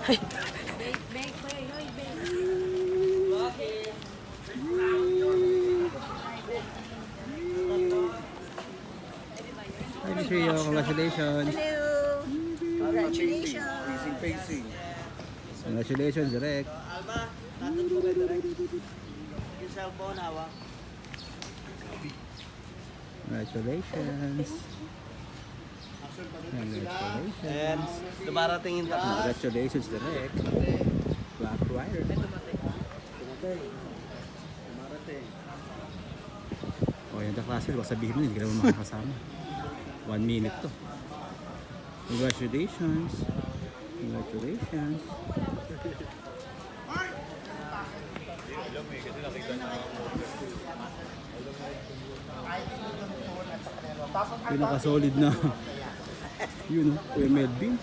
Hi, Miss Rio. Congratulations. Hello! Congratulations! Congratulations, Direk. Alma, tatod mo kayo direct. Yung cellphone, hawak. Congratulations. And Congratulations. dumarating yung taas. Congratulations, Direk. Black wire. Dumarating. O, yung taklasil. Huwag sabihin mo, hindi ka naman makakasama. 1 minute to. Congratulations. Congratulations. Pinaka-solid na. Yun, Kuya Medvin.